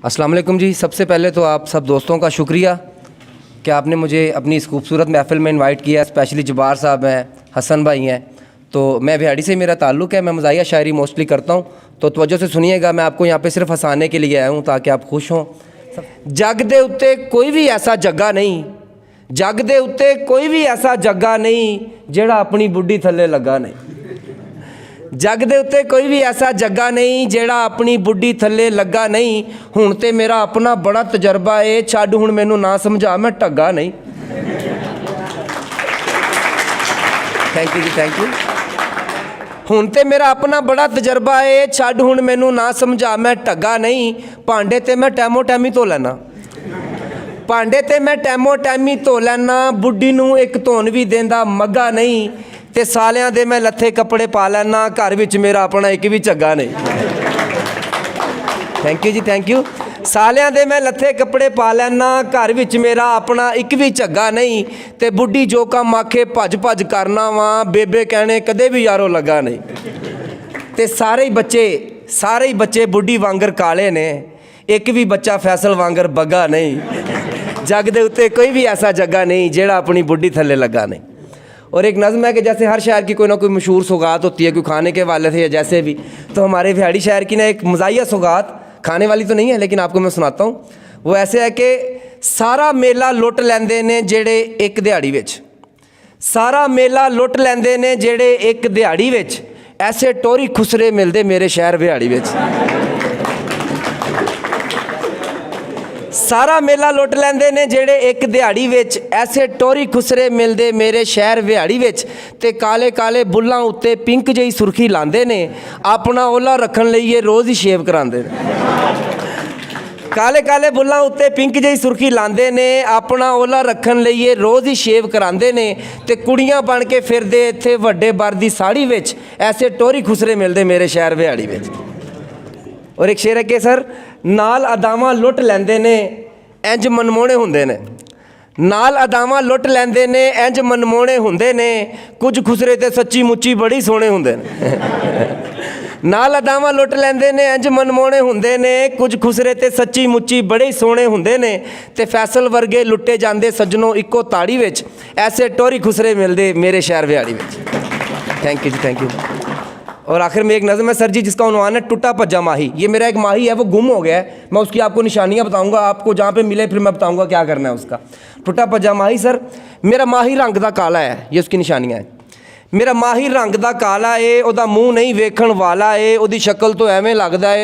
अस्सलाम वालेकुम जी। सबसे पहले तो आप सब दोस्तों का शुक्रिया कि आपने मुझे अपनी इस खूबसूरत महफ़िल में इनवाइट किया। स्पेशली जब्बार साहब हैं, हसन भाई हैं। तो मैं बिहाड़ी से मेरा ताल्लुक़ है, मैं मज़ाहिया शायरी मोस्टली करता हूँ। तो तवज्जो से सुनिएगा, मैं आपको यहाँ पे सिर्फ हंसाने के लिए आया हूँ ताकि आप खुश हों। जग दे उत्ते कोई भी ऐसा जग्गा नहीं, जग दे उत्ते कोई भी ऐसा जग्गा नहीं जेड़ा अपनी बुढ़ी थल्ले लगा नहीं। जग दे उत्ते कोई भी ऐसा जग्गा नहीं जेड़ा अपनी बुढ़ी थल्ले लगा नहीं। हुण ते मेरा अपना बड़ा तजर्बा है, छड्ड हुण मैनू ना समझा मैं ढग्गा नहीं। थैंक यू जी, थैंक यू। हुण ते मेरा अपना बड़ा तजर्बा है, छड्ड हुण मैनू ना समझा मैं ढग्गा नहीं। भांडे ते मैं टैमो टैमी धो लैना, भांडे ते मैं टैमो टैमी धो लैना। बुढ़ी नूं एक धोन भी देंदा मग्गा नहीं। ते सालियां दे मैं लत्थे कपड़े पा लैना, घर विच मेरा अपना एक भी झग्गा नहीं। थैंक यू जी, थैंक यू। सालियां दे मैं लत्थे कपड़े पा लैना, घर विच मेरा अपना एक भी झग्गा नहीं। ते बुढ़ी जो कम आखे भज भज करना वा, बेबे कहने कदे भी यारो लगा नहीं। ते सारे ही बच्चे बुढ़ी वांगर काले ने, एक भी बच्चा फैसल वांगर बग्गा नहीं। जग दे उत्ते कोई भी ऐसा जग्गा नहीं जेड़ा अपनी बुढ़ी थल्ले लगा नहीं। और एक नज़म है कि जैसे हर शहर की कोई ना कोई मशहूर सौगात होती है, कोई खाने के वाले थे या जैसे भी, तो हमारे बिहाड़ी शहर की ना एक मज़ाहिया सौगात, खाने वाली तो नहीं है लेकिन आपको मैं सुनाता हूँ। वो ऐसे है कि सारा मेला लुट लेंदे ने जेड़े एक दिहाड़ी विच, सारा मेला लुट लेंदे ने जेड़े एक दिहाड़ी विच, ऐसे टोरी खुसरे मिलदे मेरे शहर बिहाड़ी विच। सारा मेला लुट लेंदे ने जेड़े एक दिहाड़ी विच, ऐसे टोरी खुसरे मिलदे मेरे शहर बिहाड़ी विच। ते काले काले बुल्लां उत्ते पिंक जही सुर्खी लांदे ने, अपना ओला रखन लई रोज़ ही शेव करांदे ने। काले काले बुल्लां उत्ते पिंक जही सुर्खी लांदे ने, अपना ओला रखन लई रोज़ ही शेव करांदे ने। ते कुड़ियां बन के फिरदे इत्थे वड्डे बर दी साड़ी विच, ऐसे टोरी खुसरे मिलदे मेरे शहर बिहाड़ी विच। और एक शेर है कि सर, नाल अदावां लुट लैंदे ने इंज मनमोहने हुंदे ने, नाल अदावां लुट लैंदे ने इंज मनमोहने हुंदे ने, कुछ खुसरे ते सच्ची मुच्ची बड़ी सोहणे हुंदे ने। नाल अदावां लुट लैंदे ने इंज मनमोहने हुंदे ने, कुछ खुसरे ते सच्ची मुच्ची बड़े सोहणे हुंदे ने। ते फैसल वर्गे लुट्टे जांदे सज्जनों इक्को ताड़ी विच, ऐसे टोरी खुसरे मिलदे मेरे शहर बिहाड़ी विच। थैंक यू जी, थैंक यू। और आखिर में एक नज़म है सर जी जिसका उन्वान है टुट्टा भज्जा माही। ये मेरा एक माही है, वो गुम हो गया है। मैं उसकी आपको निशानियाँ बताऊंगा, आपको जहाँ पे मिले फिर मैं बताऊंगा क्या करना है उसका। टुट्टा भज्जा माही सर, मेरा माही रंग दा काला है, ये उसकी निशानियाँ हैं। मेरा माही रंग दा काला है, ओदा मूँह नहीं वेखण वाला है, ओदी शक्ल तो एवें लगदा है